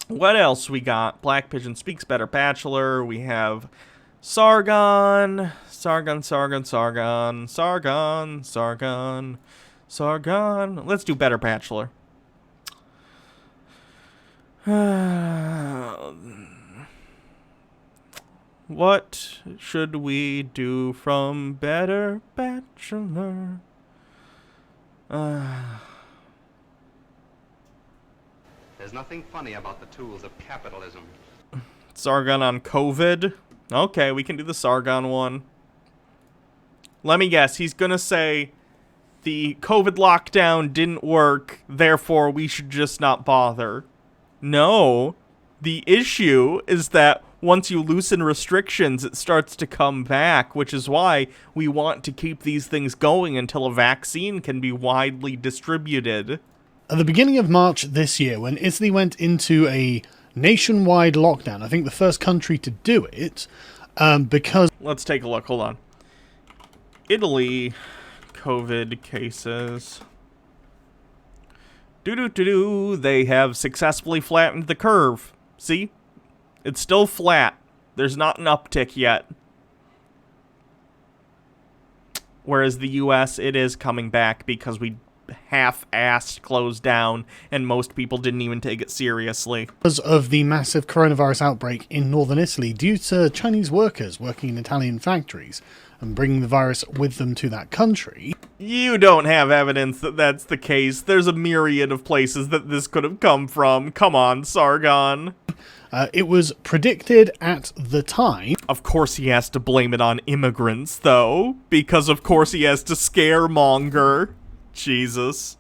What else we got? Black Pigeon Speaks Better Bachelor. We have Sargon. Sargon. Let's do Better Bachelor. What should we do from Better Bachelor? There's nothing funny about the tools of capitalism. Sargon on COVID? Okay, we can do the Sargon one. Let me guess, he's gonna say the COVID lockdown didn't work, therefore we should just not bother. No. The issue is that once you loosen restrictions, it starts to come back, which is why we want to keep these things going until a vaccine can be widely distributed. At the beginning of March this year, when Italy went into a nationwide lockdown, I think the first country to do it, because... Let's take a look, hold on. Italy, COVID cases. They have successfully flattened the curve. See? It's still flat. There's not an uptick yet. Whereas the US, it is coming back because we half-assed closed down and most people didn't even take it seriously. Because of the massive coronavirus outbreak in northern Italy due to Chinese workers working in Italian factories and bringing the virus with them to that country. You don't have evidence that that's the case. There's a myriad of places that this could have come from. Come on, Sargon. It was predicted at the time. Of course he has to blame it on immigrants, though, because of course he has to scaremonger. Jesus.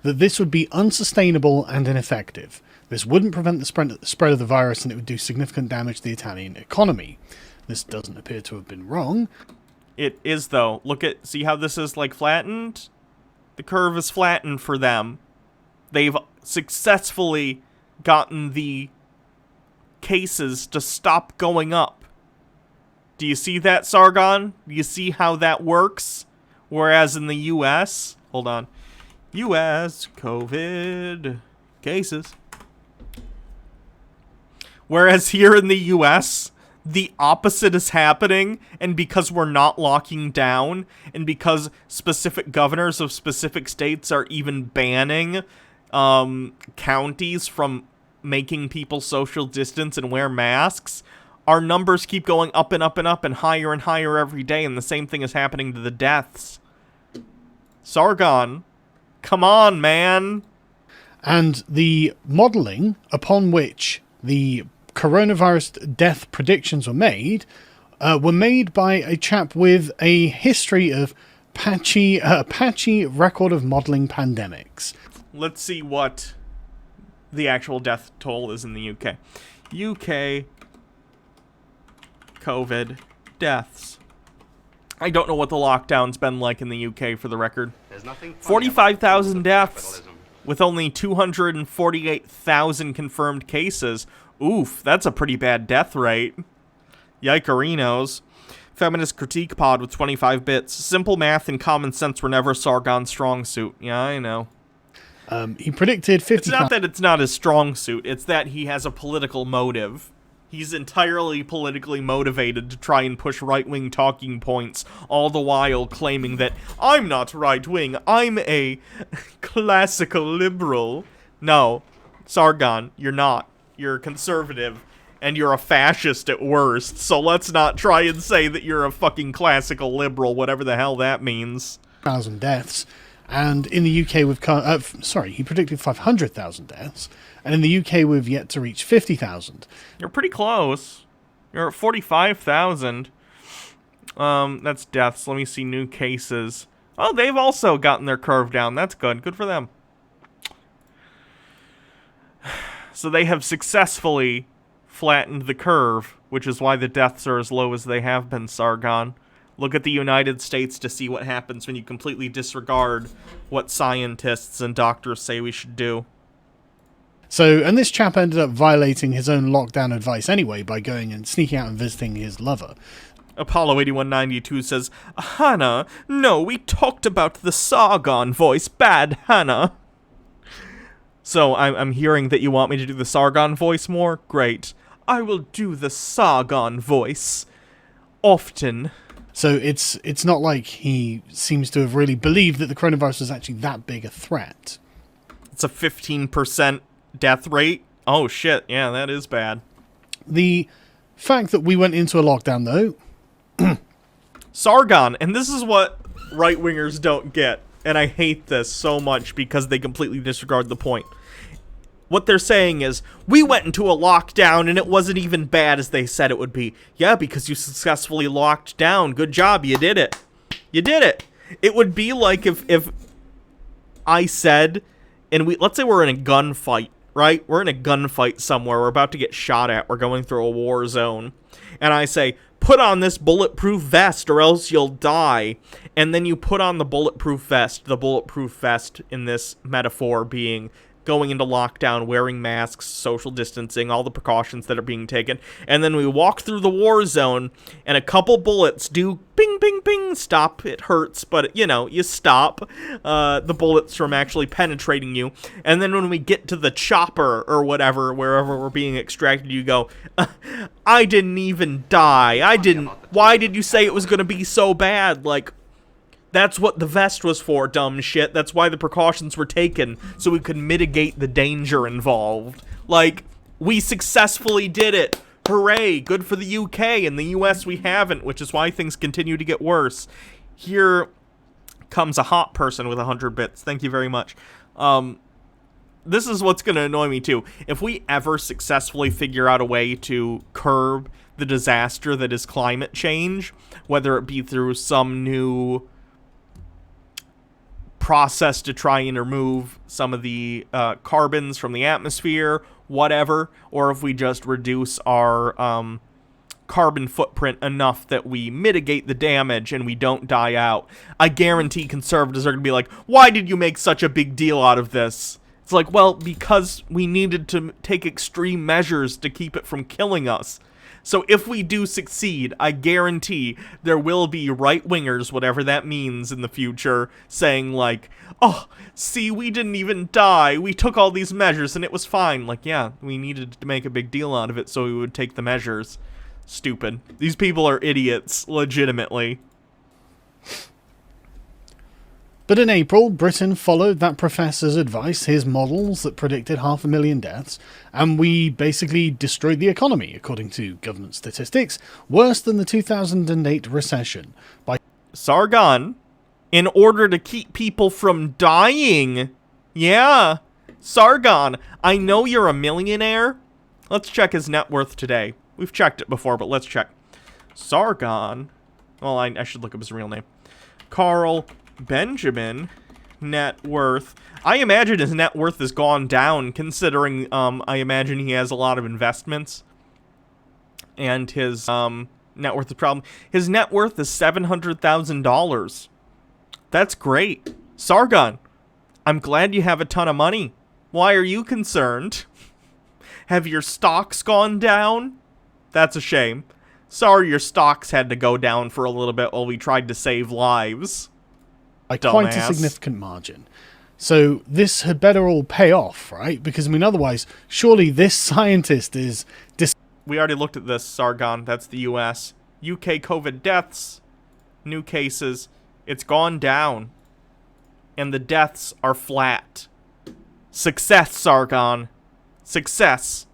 That this would be unsustainable and ineffective. This wouldn't prevent the spread of the virus and it would do significant damage to the Italian economy. This doesn't appear to have been wrong. It is, though. See how this is, like, flattened? The curve is flattened for them. They've successfully gotten the cases to stop going up. Do you see that, Sargon? Do you see how that works? Whereas in the US... Hold on. US COVID cases. Whereas here in the US... the opposite is happening, and because we're not locking down, and because specific governors of specific states are even banning counties from making people social distance and wear masks, our numbers keep going up and up and up and higher every day, and the same thing is happening to the deaths. Sargon, come on, man. And the modelling upon which the coronavirus death predictions were made by a chap with a history of patchy record of modelling pandemics. Let's see what the actual death toll is in the UK. UK COVID deaths. I don't know what the lockdown's been like in the UK, for the record. 45,000 deaths with only 248,000 confirmed cases. Oof, that's a pretty bad death rate. Yikerinos. Feminist Critique Pod with 25 bits. Simple math and common sense were never Sargon's strong suit. Yeah, I know. He predicted 50... It's not that it's not his strong suit, it's that he has a political motive. He's entirely politically motivated to try and push right-wing talking points, all the while claiming that I'm not right-wing, I'm a classical liberal. No, Sargon, you're not. You're conservative, and you're a fascist at worst, so let's not try and say that you're a fucking classical liberal, whatever the hell that means. 1,000 deaths, and in the UK we've... he predicted 500,000 deaths, and in the UK we've yet to reach 50,000. You're pretty close. You're at 45,000. That's deaths. Let me see new cases. Oh, they've also gotten their curve down. That's good. Good for them. So they have successfully flattened the curve, which is why the deaths are as low as they have been, Sargon. Look at the United States to see what happens when you completely disregard what scientists and doctors say we should do. So, and this chap ended up violating his own lockdown advice anyway by going and sneaking out and visiting his lover. Apollo 8192 says, Hannah, no, we talked about the Sargon voice, bad Hannah. So I'm hearing that you want me to do the Sargon voice more? Great. I will do the Sargon voice. Often. So it's not like he seems to have really believed that the coronavirus was actually that big a threat. It's a 15% death rate. Oh shit, yeah, that is bad. The fact that we went into a lockdown, though... Sargon, and this is what right-wingers don't get, and I hate this so much because they completely disregard the point. What they're saying is, we went into a lockdown and it wasn't even bad as they said it would be. Yeah, because you successfully locked down. Good job, you did it. You did it. It would be like if I said, and let's say we're in a gunfight, right? We're in a gunfight somewhere. We're about to get shot at. We're going through a war zone. And I say, put on this bulletproof vest or else you'll die. And then you put on the bulletproof vest in this metaphor being going into lockdown, wearing masks, social distancing, all the precautions that are being taken. And then we walk through the war zone, and a couple bullets do bing, bing, bing, stop. It hurts, but, you know, you stop the bullets from actually penetrating you. And then when we get to the chopper or whatever, wherever we're being extracted, you go, I didn't even die. Why did you say it was going to be so bad? Like, that's what the vest was for, dumb shit. That's why the precautions were taken, so we could mitigate the danger involved. Like, we successfully did it. Hooray, good for the UK. In the US, we haven't, which is why things continue to get worse. Here comes a hot person with 100 bits. Thank you very much. This is what's going to annoy me, too. If we ever successfully figure out a way to curb the disaster that is climate change, whether it be through some new process to try and remove some of the carbons from the atmosphere, whatever, or if we just reduce our carbon footprint enough that we mitigate the damage and we don't die out, I guarantee conservatives are going to be like, why did you make such a big deal out of this? It's like, well, because we needed to take extreme measures to keep it from killing us. So if we do succeed, I guarantee there will be right-wingers, whatever that means in the future, saying like, oh, see, we didn't even die. We took all these measures and it was fine. Like, yeah, we needed to make a big deal out of it so we would take the measures. Stupid. These people are idiots, legitimately. But in April, Britain followed that professor's advice, his models that predicted 500,000 deaths, and we basically destroyed the economy, according to government statistics, worse than the 2008 recession. By Sargon, in order to keep people from dying. Yeah, Sargon, I know you're a millionaire. Let's check his net worth today. We've checked it before, but let's check. Sargon, well, I should look up his real name. Carl Benjamin net worth. I imagine his net worth has gone down, considering I imagine he has a lot of investments, and his net worth is problem. His net worth is $700,000. That's great. Sargon, I'm glad you have a ton of money. Why are you concerned? Have your stocks gone down? That's a shame. Sorry your stocks had to go down for a little bit while we tried to save lives. By quite a significant margin. So this had better all pay off, right? Because, I mean, otherwise, surely this scientist is... We already looked at this, Sargon. That's the US. UK COVID deaths, new cases, it's gone down. And the deaths are flat. Success, Sargon. Success.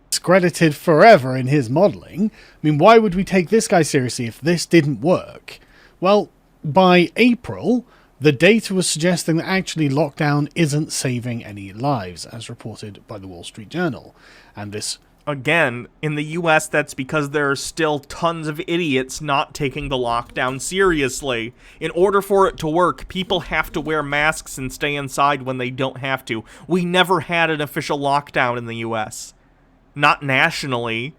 Discredited forever in his modelling. I mean, why would we take this guy seriously if this didn't work? Well, by April, the data was suggesting that actually lockdown isn't saving any lives, as reported by the Wall Street Journal. And this... Again, in the US, that's because there are still tons of idiots not taking the lockdown seriously. In order for it to work, people have to wear masks and stay inside when they don't have to. We never had an official lockdown in the US. Not nationally.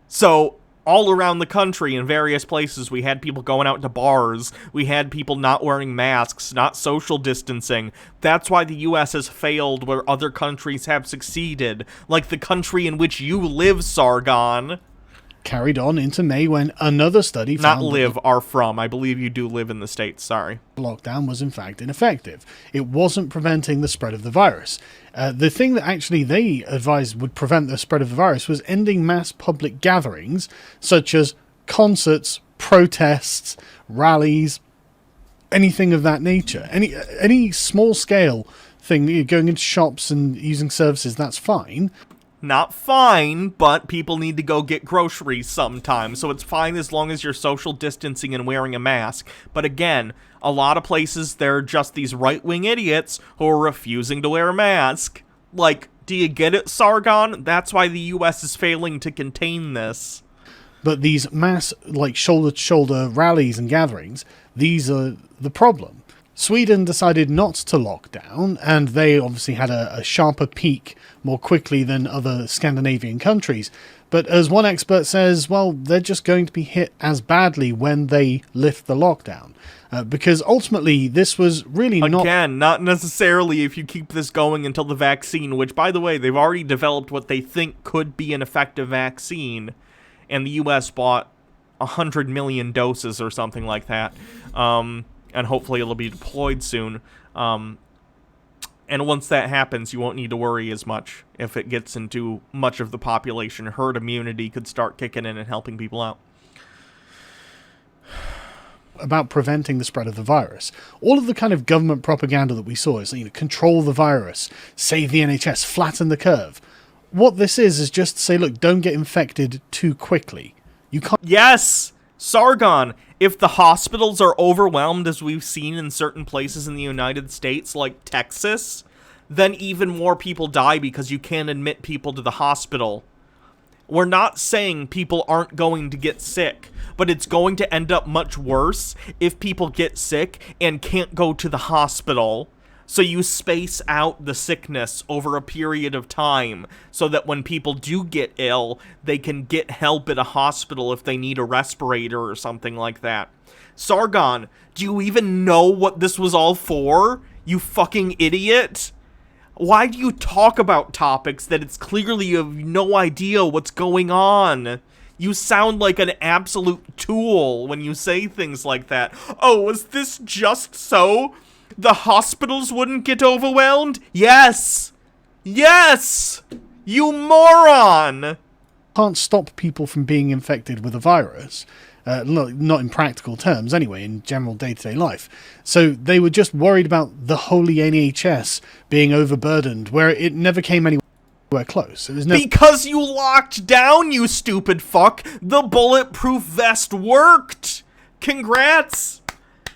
So all around the country in various places, we had people going out to bars. We had people not wearing masks, not social distancing. That's why the US has failed where other countries have succeeded. Like the country in which you live, Sargon. carried on into May when another study Not found live, are from. I believe you do live in the States, sorry. the lockdown was in fact ineffective. It wasn't preventing the spread of the virus. The thing that actually they advised would prevent the spread of the virus was ending mass public gatherings, such as concerts, protests, rallies, anything of that nature. Any small-scale thing, going into shops and using services, that's fine. Not fine, but people need to go get groceries sometimes, so it's fine as long as you're social distancing and wearing a mask. But again, a lot of places, there are just these right-wing idiots who are refusing to wear a mask. Like, do you get it, Sargon? That's why the US is failing to contain this. But these mass, like, shoulder-to-shoulder rallies and gatherings, these are the problem. Sweden decided not to lock down, and they obviously had a sharper peak more quickly than other Scandinavian countries. But as one expert says, well, they're just going to be hit as badly when they lift the lockdown. Because ultimately, this was really not... Again, not necessarily if you keep this going until the vaccine, which, by the way, they've already developed what they think could be an effective vaccine. And the US bought 100 million doses or something like that. And hopefully it'll be deployed soon. And once that happens, you won't need to worry as much if it gets into much of the population. Herd immunity could start kicking in and helping people out. About preventing the spread of the virus. All of the kind of government propaganda that we saw is, control the virus, save the NHS, flatten the curve. What this is just to say, look, don't get infected too quickly. You can't... Yes! Sargon, if the hospitals are overwhelmed, as we've seen in certain places in the United States, like Texas, then even more people die because you can't admit people to the hospital. We're not saying people aren't going to get sick, but it's going to end up much worse if people get sick and can't go to the hospital. So you space out the sickness over a period of time so that when people do get ill, they can get help at a hospital if they need a respirator or something like that. Sargon, do you even know what this was all for? You fucking idiot? Why do you talk about topics that it's clearly you have no idea what's going on? You sound like an absolute tool when you say things like that. Oh, was this just so the hospitals wouldn't get overwhelmed? Yes! Yes! You moron! Can't stop people from being infected with a virus. Not in practical terms, anyway, in general day-to-day life. So they were just worried about the holy NHS being overburdened, where it never came anywhere close. It was never... Because you locked down, you stupid fuck! The bulletproof vest worked! Congrats!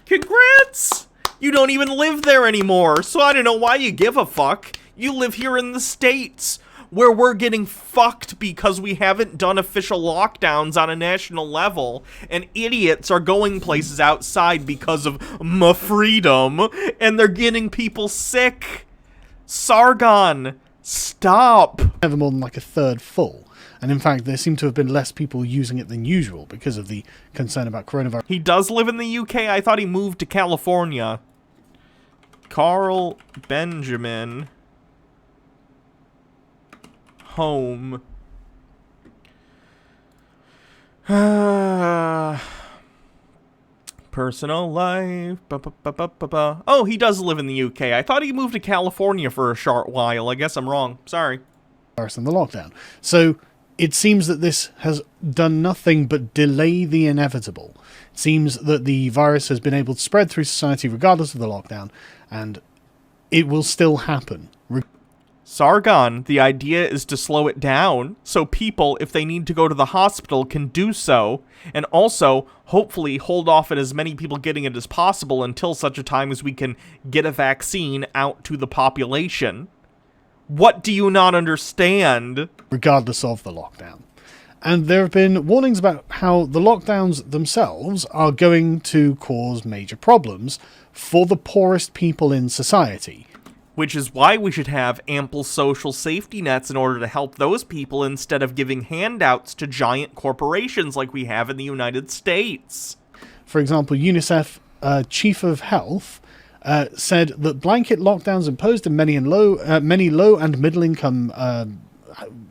Congrats! You don't even live there anymore, so I don't know why you give a fuck. You live here in the States, where we're getting fucked because we haven't done official lockdowns on a national level, and idiots are going places outside because of my freedom, and they're getting people sick. Sargon, stop. Never more than like a third full. And in fact, there seem to have been less people using it than usual because of the concern about coronavirus. He does live in the UK? I thought he moved to California. Carl Benjamin. Home. Personal life. Oh, he does live in the UK. I thought he moved to California for a short while. I guess I'm wrong. Sorry. And the lockdown. So it seems that this has done nothing but delay the inevitable. It seems that the virus has been able to spread through society regardless of the lockdown, and it will still happen. Sargon, the idea is to slow it down, so people, if they need to go to the hospital, can do so, and also, hopefully, hold off at as many people getting it as possible until such a time as we can get a vaccine out to the population. What do you not understand? Regardless of the lockdown. And there have been warnings about how the lockdowns themselves are going to cause major problems for the poorest people in society. Which is why we should have ample social safety nets in order to help those people instead of giving handouts to giant corporations like we have in the United States. For example, UNICEF Chief of Health said that blanket lockdowns imposed in many low and middle income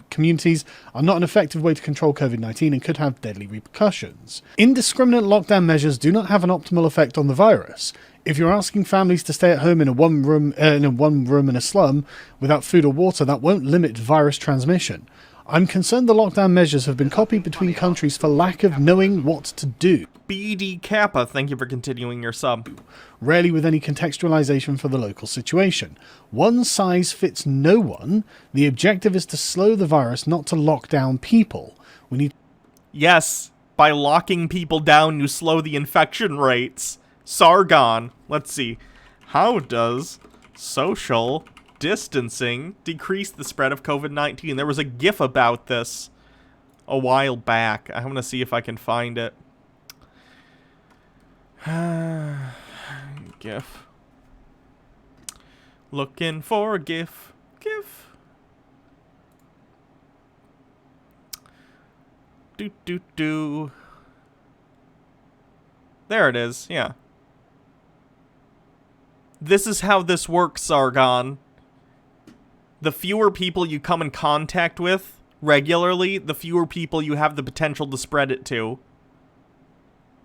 communities are not an effective way to control COVID-19 and could have deadly repercussions. Indiscriminate lockdown measures do not have an optimal effect on the virus. If you're asking families to stay at home in a one room in a slum without food or water, that won't limit virus transmission. I'm concerned the lockdown measures have been copied between countries for lack of knowing what to do. BD Kappa, thank you for continuing your sub. Rarely with any contextualization for the local situation. One size fits no one. The objective is to slow the virus, not to lock down people. We need... Yes, by locking people down, you slow the infection rates. Sargon. Let's see. How does social distancing decrease the spread of COVID-19? There was a GIF about this a while back. I'm going to see if I can find it. GIF. Looking for a GIF. GIF. Do. There it is, yeah. This is how this works, Sargon. The fewer people you come in contact with regularly, the fewer people you have the potential to spread it to.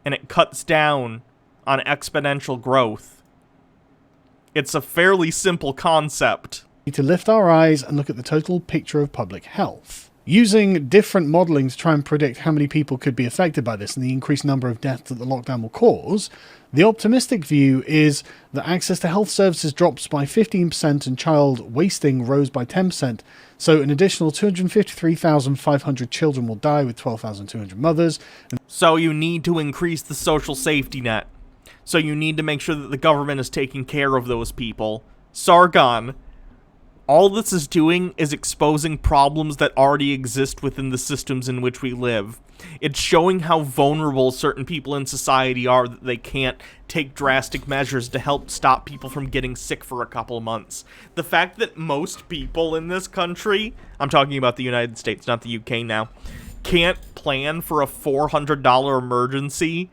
And it cuts down on exponential growth. It's a fairly simple concept. We need to lift our eyes and look at the total picture of public health. Using different modelling to try and predict how many people could be affected by this and the increased number of deaths that the lockdown will cause, the optimistic view is that access to health services drops by 15% and child wasting rose by 10%, so an additional 253,500 children will die with 12,200 mothers. So you need to increase the social safety net. So you need to make sure that the government is taking care of those people. Sargon, all this is doing is exposing problems that already exist within the systems in which we live. It's showing how vulnerable certain people in society are, that they can't take drastic measures to help stop people from getting sick for a couple months. The fact that most people in this country, I'm talking about the United States, not the UK now, can't plan for a $400 emergency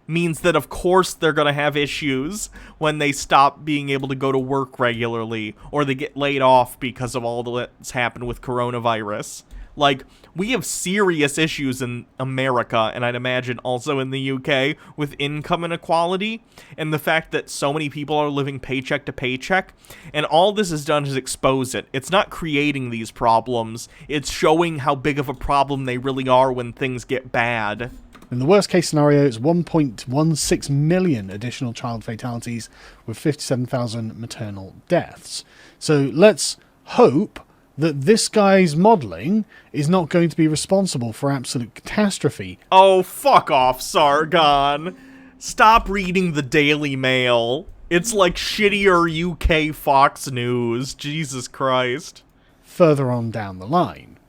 means that of course they're going to have issues when they stop being able to go to work regularly, or they get laid off because of all that's happened with coronavirus. Like, we have serious issues in America, and I'd imagine also in the UK, with income inequality, and the fact that so many people are living paycheck to paycheck, and all this has done is expose it. It's not creating these problems, it's showing how big of a problem they really are when things get bad. In the worst case scenario, it's 1.16 million additional child fatalities with 57,000 maternal deaths. So let's hope that this guy's modelling is not going to be responsible for absolute catastrophe. Oh, fuck off, Sargon. Stop reading the Daily Mail. It's like shittier UK Fox News. Jesus Christ. Further on down the line,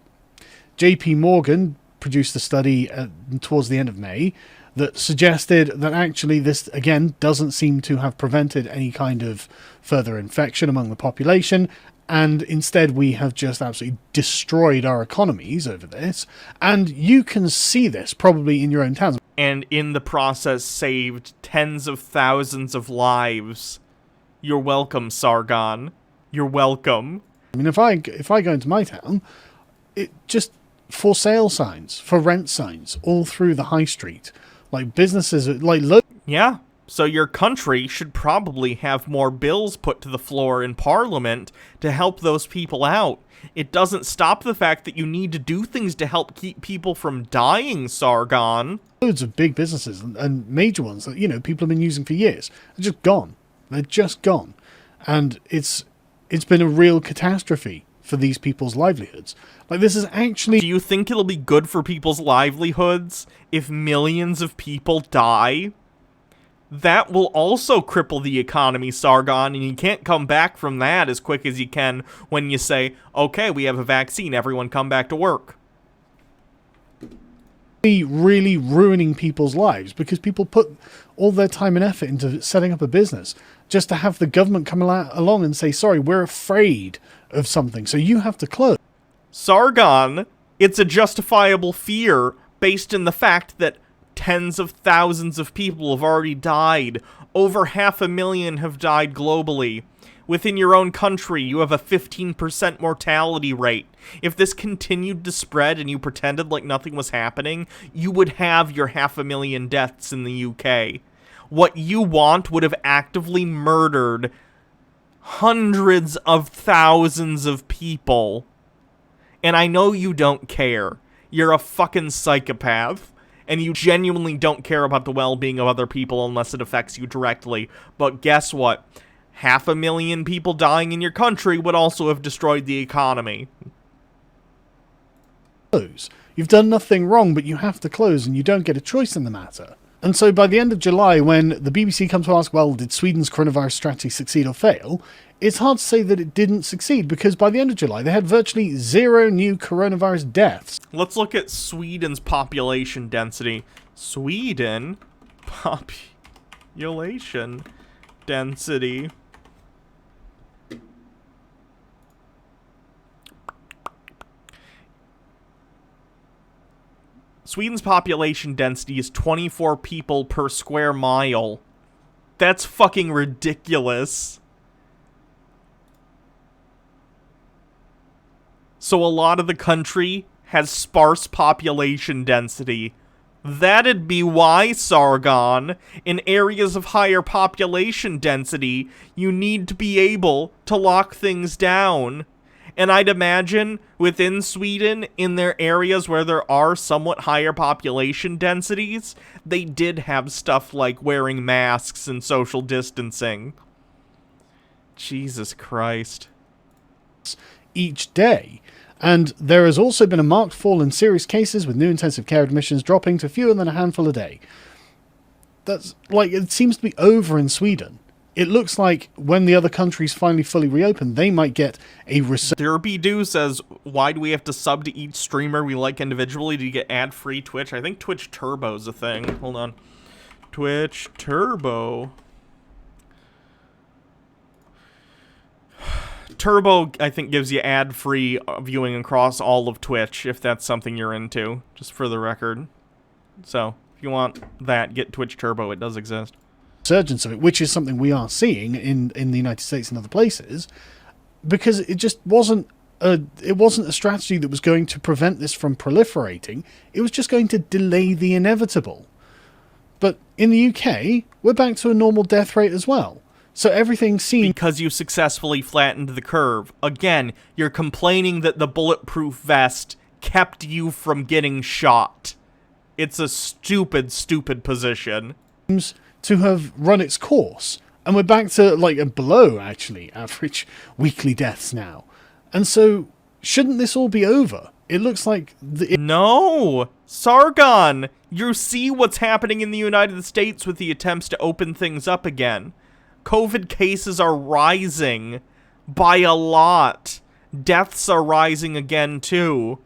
JP Morgan produced a study towards the end of May that suggested that actually this, again, doesn't seem to have prevented any kind of further infection among the population, and instead we have just absolutely destroyed our economies over this. And you can see this probably in your own towns. And in the process saved tens of thousands of lives. You're welcome, Sargon. You're welcome. I mean, if I go into my town, it just... for sale signs, for rent signs, all through the high street. Like, businesses, like... Yeah, so your country should probably have more bills put to the floor in Parliament to help those people out. It doesn't stop the fact that you need to do things to help keep people from dying, Sargon. Loads of big businesses and major ones that, you know, people have been using for years. They're just gone. They're just gone. And it's been a real catastrophe for these people's livelihoods. Like, this is actually... Do you think it'll be good for people's livelihoods if millions of people die? That will also cripple the economy, Sargon, and you can't come back from that as quick as you can when you say, okay, we have a vaccine, everyone come back to work. Really ruining people's lives because people put all their time and effort into setting up a business just to have the government come along and say, sorry, we're afraid of something, so you have to close. Sargon, it's a justifiable fear based in the fact that tens of thousands of people have already died. Over 500,000 have died globally. Within your own country, you have a 15% mortality rate. If this continued to spread and you pretended like nothing was happening, you would have your 500,000 deaths in the UK. What you want would have actively murdered hundreds of thousands of people. And I know you don't care. You're a fucking psychopath. And you genuinely don't care about the well-being of other people unless it affects you directly. But guess what? 500,000 people dying in your country would also have destroyed the economy. You've done nothing wrong, but you have to close, and you don't get a choice in the matter. And so by the end of July, when the BBC come to ask, well, did Sweden's coronavirus strategy succeed or fail? It's hard to say that it didn't succeed, because by the end of July, they had virtually 0 new coronavirus deaths. Let's look at Sweden's population density. Sweden population density. Sweden's population density is 24 people per square mile. That's fucking ridiculous. So a lot of the country has sparse population density. That'd be why, Sargon. In areas of higher population density, you need to be able to lock things down. And I'd imagine within Sweden, in their areas where there are somewhat higher population densities, they did have stuff like wearing masks and social distancing. Jesus Christ. Each day. And there has also been a marked fall in serious cases, with new intensive care admissions dropping to fewer than a handful a day. That's like, it seems to be over in Sweden. It looks like when the other countries finally fully reopen, they might get a Derby-Doo says, why do we have to sub to each streamer we like individually to get ad-free Twitch? I think Twitch Turbo's a thing. Hold on. Twitch Turbo. Turbo, I think, gives you ad-free viewing across all of Twitch, if that's something you're into, just for the record. So, if you want that, get Twitch Turbo. It does exist. Resurgence of it, which is something we are seeing in the United States and other places, because it just wasn't a strategy that was going to prevent this from proliferating. It was just going to delay the inevitable. But in the UK, we're back to a normal death rate as well. So everything seems... Because you successfully flattened the curve. Again, you're complaining that the bulletproof vest kept you from getting shot. It's a stupid, stupid position. To have run its course, and we're back to like below actually average weekly deaths now. And so shouldn't this all be over? It looks like no, Sargon, you see what's happening in the United States with the attempts to open things up again. COVID cases are rising by a lot. Deaths are rising again too.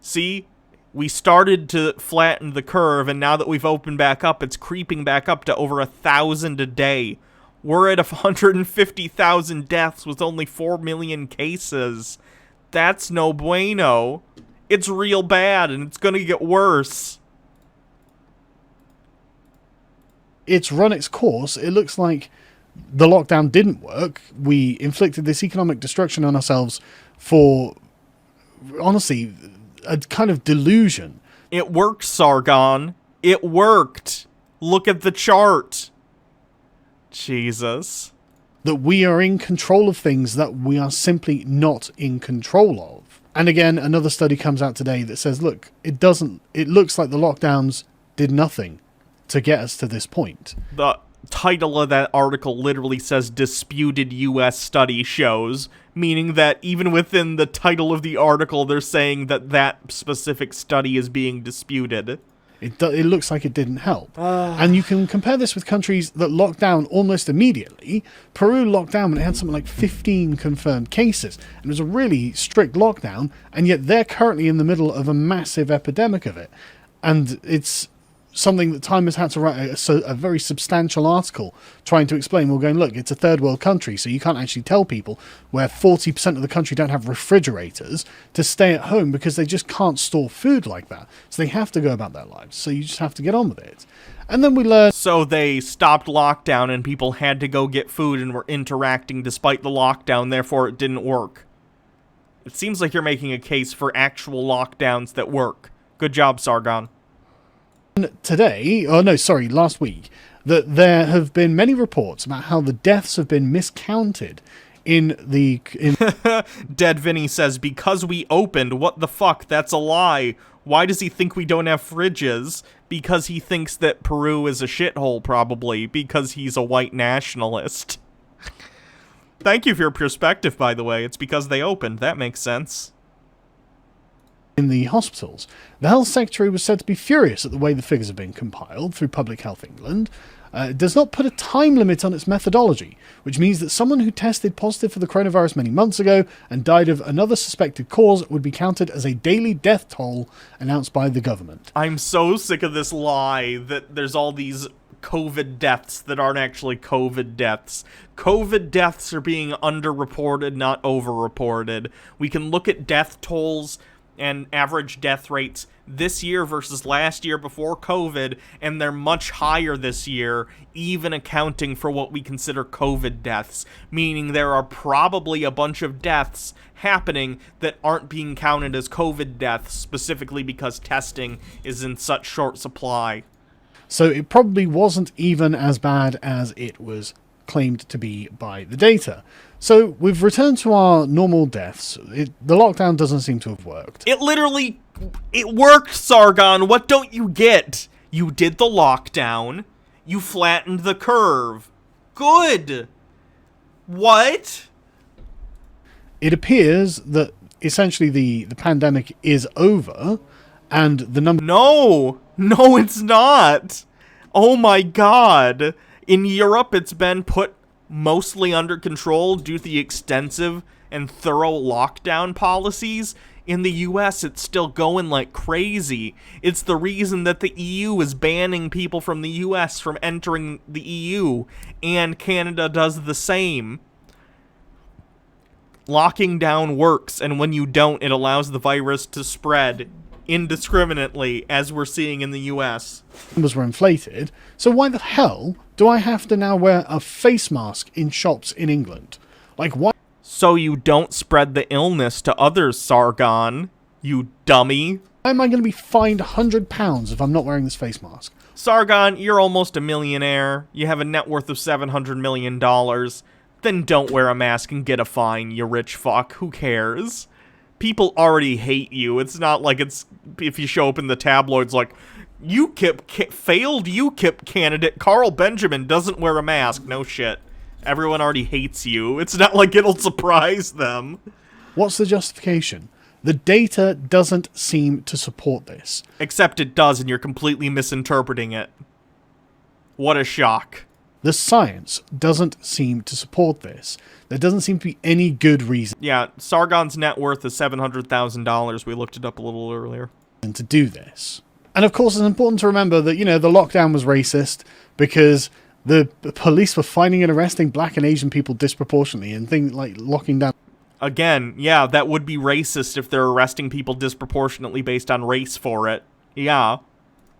See? We started to flatten the curve, and now that we've opened back up, it's creeping back up to over 1,000 a day. We're at 150,000 deaths with only 4 million cases. That's no bueno. It's real bad, and it's gonna get worse. It's run its course. It looks like the lockdown didn't work. We inflicted this economic destruction on ourselves for, honestly, a kind of delusion. It worked, Sargon. It worked. Look at the chart. Jesus. That we are in control of things that we are simply not in control of. And again, another study comes out today that says, look, it looks like the lockdowns did nothing to get us to this point. The title of that article literally says disputed U.S. study shows, meaning that even within the title of the article, they're saying that that specific study is being disputed. It looks like it didn't help. And you can compare this with countries that locked down almost immediately. Peru locked down when it had something like 15 confirmed cases. And it was a really strict lockdown, and yet they're currently in the middle of a massive epidemic of it. And it's something that Time has had to write a very substantial article trying to explain. We're going, look, it's a third world country, so you can't actually tell people where 40% of the country don't have refrigerators to stay at home because they just can't store food like that. So they have to go about their lives. So you just have to get on with it. And then we learn... So they stopped lockdown and people had to go get food and were interacting despite the lockdown, therefore it didn't work. It seems like you're making a case for actual lockdowns that work. Good job, Sargon. Today, last week, that there have been many reports about how the deaths have been miscounted in Dead Vinny says, because we opened, what the fuck, that's a lie. Why does he think we don't have fridges? Because he thinks that Peru is a shithole, probably, because he's a white nationalist. Thank you for your perspective, by the way. It's because they opened. That makes sense. In the hospitals. The Health Secretary was said to be furious at the way the figures have been compiled through Public Health England. It does not put a time limit on its methodology, which means that someone who tested positive for the coronavirus many months ago and died of another suspected cause would be counted as a daily death toll announced by the government. I'm so sick of this lie that there's all these COVID deaths that aren't actually COVID deaths. COVID deaths are being underreported, not overreported. We can look at death tolls and average death rates this year versus last year before COVID, and they're much higher this year, even accounting for what we consider COVID deaths, meaning there are probably a bunch of deaths happening that aren't being counted as COVID deaths, specifically because testing is in such short supply. So it probably wasn't even as bad as it was claimed to be by the data. So we've returned to our normal deaths. The lockdown doesn't seem to have worked. It worked, Sargon. What don't you get? You did the lockdown. You flattened the curve. Good. What? It appears that essentially the pandemic is over, and the number... No, it's not. Oh my god. In Europe, it's been put mostly under control due to the extensive and thorough lockdown policies. In the US, it's still going like crazy. It's the reason that the EU is banning people from the US from entering the EU, and Canada does the same. Locking down works, and when you don't, it allows the virus to spread indiscriminately, as we're seeing in the US. Numbers were inflated, so why the hell do I have to now wear a face mask in shops in England? Like, why? So you don't spread the illness to others, Sargon. You dummy. Why am I going to be fined £100 if I'm not wearing this face mask? Sargon, you're almost a millionaire. You have a net worth of $700 million. Then don't wear a mask and get a fine, you rich fuck. Who cares? People already hate you. It's not like it's if you show up in the tabloids like, failed UKIP candidate Carl Benjamin doesn't wear a mask. No shit. Everyone already hates you. It's not like it'll surprise them. What's the justification? The data doesn't seem to support this. Except it does, and you're completely misinterpreting it. What a shock. The science doesn't seem to support this. There doesn't seem to be any good reason. Yeah, Sargon's net worth is $700,000. We looked it up a little earlier. To do this. And of course, it's important to remember that, you know, the lockdown was racist because the police were finding and arresting black and Asian people disproportionately, and things like locking down. Again, yeah, that would be racist if they're arresting people disproportionately based on race for it. Yeah.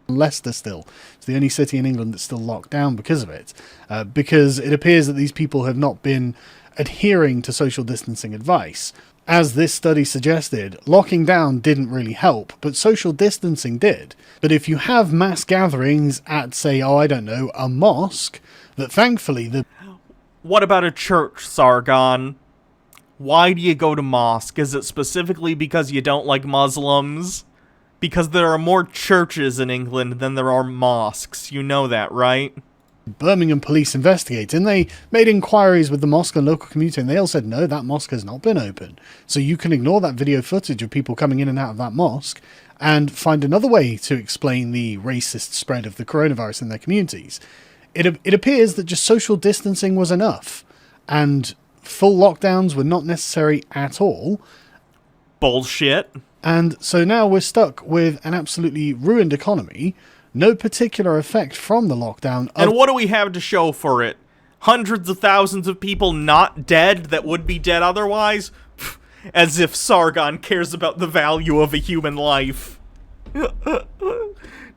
Leicester still. It's the only city in England that's still locked down because of it. Because it appears that these people have not been adhering to social distancing advice. As this study suggested, locking down didn't really help, but social distancing did. But if you have mass gatherings at, say, a mosque, that thankfully the... What about a church, Sargon? Why do you go to mosque? Is it specifically because you don't like Muslims? Because there are more churches in England than there are mosques. You know that, right? Birmingham police investigated, and they made inquiries with the mosque and local community, and they all said, no, that mosque has not been open. So you can ignore that video footage of people coming in and out of that mosque and find another way to explain the racist spread of the coronavirus in their communities. It appears that just social distancing was enough, and full lockdowns were not necessary at all. Bullshit. And so now we're stuck with an absolutely ruined economy, no particular effect from the lockdown. And what do we have to show for it? Hundreds of thousands of people not dead that would be dead otherwise? Pfft, as if Sargon cares about the value of a human life.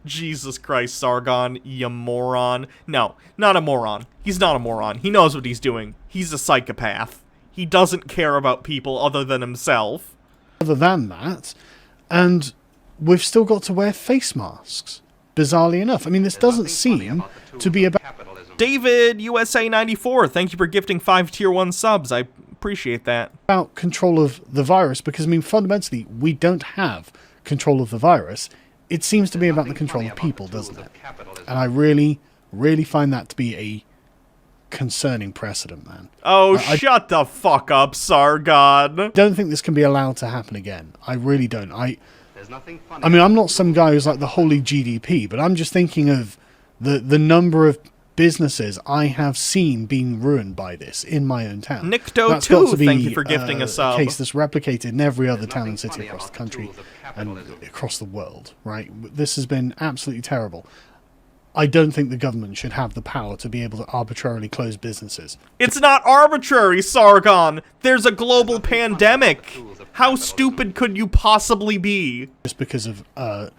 Jesus Christ, Sargon, you moron. No, not a moron. He's not a moron. He knows what he's doing. He's a psychopath. He doesn't care about people other than himself. Other than that, and we've still got to wear face masks. Bizarrely enough. I mean, this doesn't seem to be about... David, USA 94, thank you for gifting 5 Tier 1 subs. I appreciate that. About control of the virus, because, I mean, fundamentally, we don't have control of the virus. It seems to be about the control of people, doesn't it? And I really, really find that to be a concerning precedent, man. Oh, shut the fuck up, Sargon. I don't think this can be allowed to happen again. I really don't. I I mean, I'm not some guy who's like the holy GDP, but I'm just thinking of the number of businesses I have seen being ruined by this in my own town. Nikto That's got 2, to be, thank you for gifting a sub. case that's replicated in every other town and city across the country and across the world, right? This has been absolutely terrible. I don't think the government should have the power to be able to arbitrarily close businesses. It's not arbitrary, Sargon. There's a global pandemic. How stupid could you possibly be? Just because of a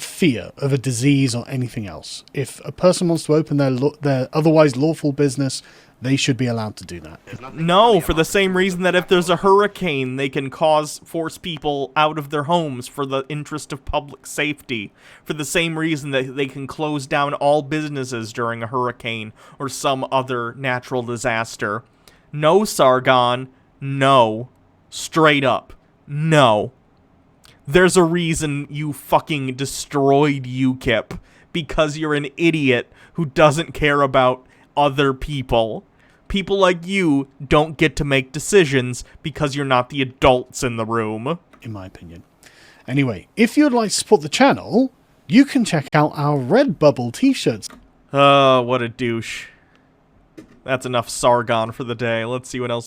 fear of a disease or anything else. If a person wants to open their otherwise lawful business, they should be allowed to do that. No, for the same reason that if there's a hurricane, they can force people out of their homes for the interest of public safety. For the same reason that they can close down all businesses during a hurricane or some other natural disaster. No, Sargon. No. Straight up. No. There's a reason you fucking destroyed UKIP. Because you're an idiot who doesn't care about other people. People like you don't get to make decisions because you're not the adults in the room. In my opinion. Anyway, if you'd like to support the channel, you can check out our Redbubble t-shirts. What a douche. That's enough Sargon for the day. Let's see what else.